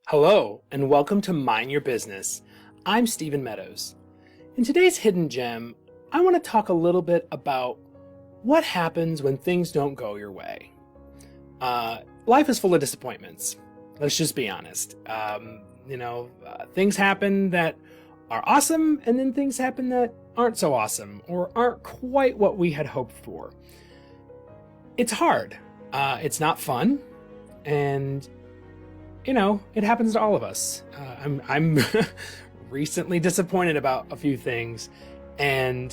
Hello, and welcome to Mind Your Business. I'm Stephen Meadows. In today's Hidden Gem, I want to talk a little bit about what happens when things don't go your way. Life is full of disappointments. Let's just be honest. Things happen that are awesome, and then things happen that aren't so awesome or aren't quite what we had hoped for. It's hard. It's not fun, and it happens to all of us. I'm recently disappointed about a few things, and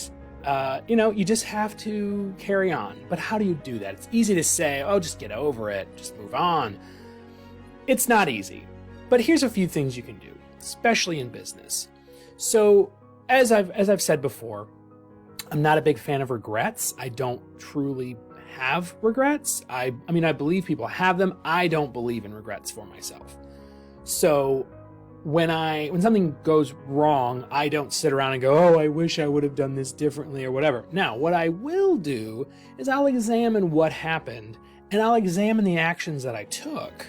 you just have to carry on. But how do you do that? It's easy to say, "Oh, just get over it, just move on." It's not easy. But here's a few things you can do, especially in business. So, as I've said before, I'm not a big fan of regrets. I don't truly have regrets. I believe people have them. I don't believe in regrets for myself. So when something goes wrong, I don't sit around and go, "Oh, I wish I would have done this differently," or whatever. Now, what I will do is I'll examine what happened, and I'll examine the actions that I took.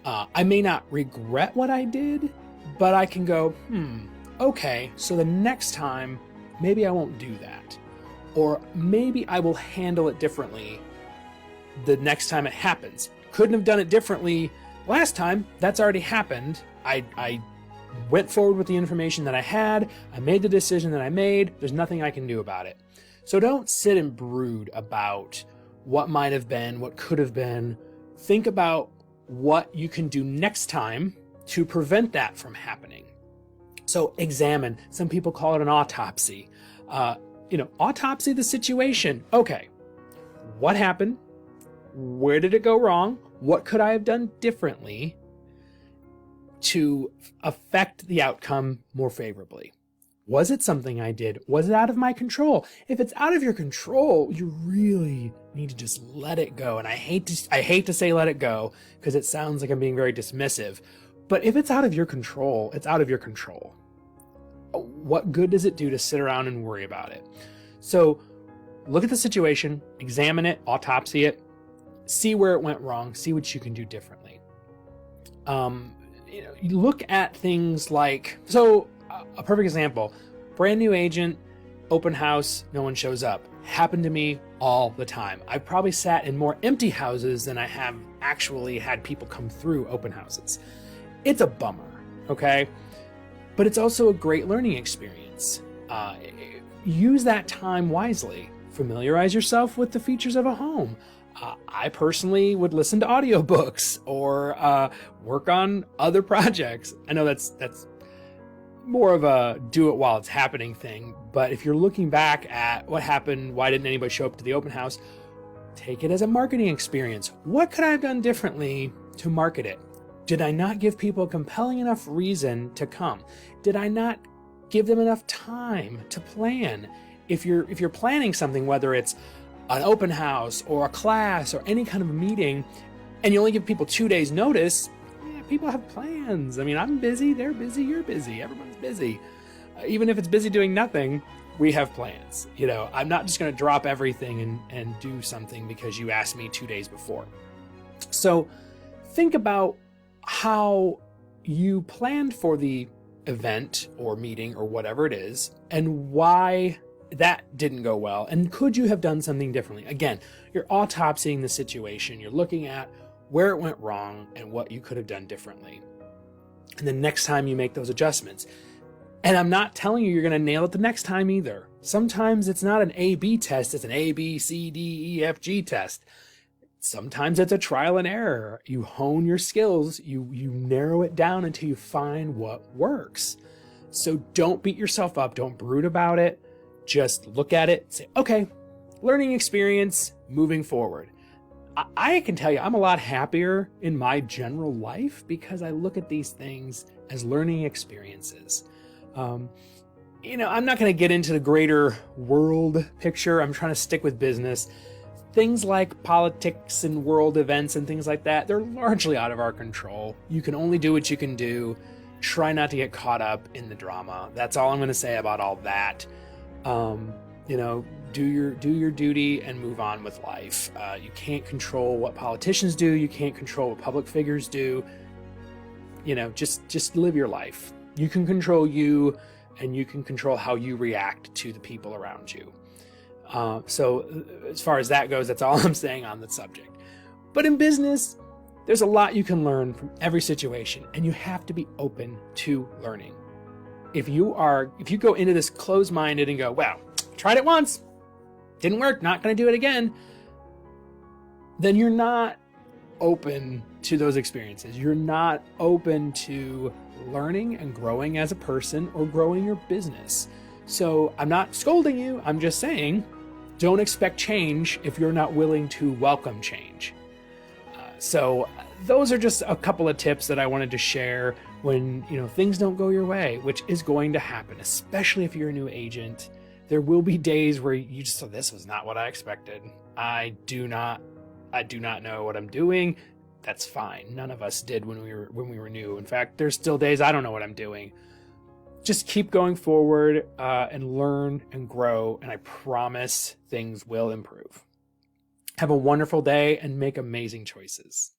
I may not regret what I did, but I can go, okay, so the next time, maybe I won't do that. Or maybe I will handle it differently the next time it happens. Couldn't have done it differently last time. That's already happened. I went forward with the information that I had. I made the decision that I made. There's nothing I can do about it. So don't sit and brood about what might have been, what could have been. Think about what you can do next time to prevent that from happening. So examine. Some people call it an autopsy. Autopsy the situation. Okay, what happened? Where did it go wrong? What could I have done differently to affect the outcome more favorably? Was it something I did? Was it out of my control? If it's out of your control, you really need to just let it go. And I hate to say let it go because it sounds like I'm being very dismissive. But if it's out of your control, it's out of your control. What good does it do to sit around and worry about it? So look at the situation, examine it, autopsy it, see where it went wrong, see what you can do differently. You look at things like, a perfect example, brand new agent, open house, no one shows up. Happened to me all the time. I've probably sat in more empty houses than I have actually had people come through open houses. It's a bummer, okay? But it's also a great learning experience. Use that time wisely. Familiarize yourself with the features of a home. I personally would listen to audiobooks or work on other projects. I know that's more of a do it while it's happening thing, but if you're looking back at what happened, why didn't anybody show up to the open house, take it as a marketing experience. What could I have done differently to market it? Did I not give people a compelling enough reason to come? Did I not give them enough time to plan? If you're planning something, whether it's an open house or a class or any kind of a meeting, and you only give people 2 days notice, people have plans. I'm busy, they're busy, you're busy, everyone's busy. Even if it's busy doing nothing, we have plans. I'm not just going to drop everything and do something because you asked me 2 days before. So think about how you planned for the event or meeting or whatever it is, and why that didn't go well, and could you have done something differently? Again, you're autopsying the situation. You're looking at where it went wrong and what you could have done differently. And then next time you make those adjustments. And I'm not telling you you're going to nail it the next time either. Sometimes it's not an A-B test, it's an A, B, C, D, E, F, G test. Sometimes it's a trial and error. You hone your skills, you narrow it down until you find what works. So don't beat yourself up, don't brood about it. Just look at it, say, okay, learning experience, moving forward. I can tell you I'm a lot happier in my general life because I look at these things as learning experiences. I'm not going to get into the greater world picture. I'm trying to stick with business. Things like politics and world events and things like that, they're largely out of our control. You can only do what you can do. Try not to get caught up in the drama. That's all I'm going to say about all that. Do your duty and move on with life. You can't control what politicians do. You can't control what public figures do. just live your life. You can control you, and you can control how you react to the people around you. So as far as that goes, that's all I'm saying on the subject. But in business, there's a lot you can learn from every situation, and you have to be open to learning. If you go into this closed-minded and go, well, tried it once, didn't work, not going to do it again, then you're not open to those experiences. You're not open to learning and growing as a person or growing your business. So I'm not scolding you. I'm just saying, don't expect change if you're not willing to welcome change. So those are just a couple of tips that I wanted to share when, things don't go your way, which is going to happen, especially if you're a new agent. There will be days where you just, this was not what I expected. I do not know what I'm doing. That's fine. None of us did when we were new. In fact, there's still days I don't know what I'm doing. Just keep going forward and learn and grow, and I promise things will improve. Have a wonderful day and make amazing choices.